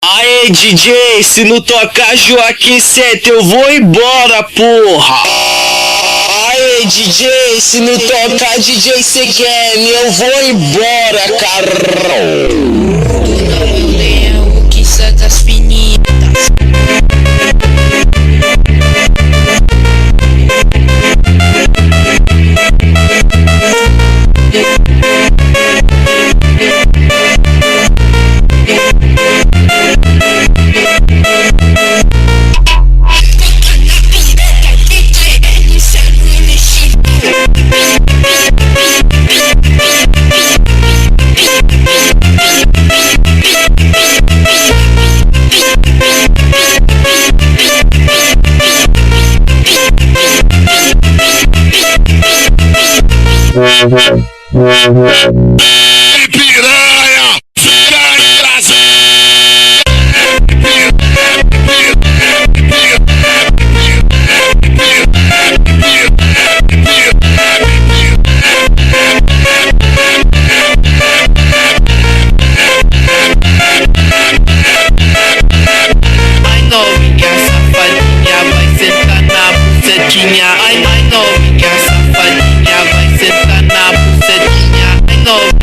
Aê DJ, se não tocar Joaquim Seta eu vou embora, porra. Aê DJ, se não tocar DJ CQM eu vou embora, carro. Meu leão que sai das finitas. Piranha, fica engraçado. Ai novinha safadinha, vai sentar na bucetinha. Ai novinha safadinha, vai sentar na bucetinha. Ai no,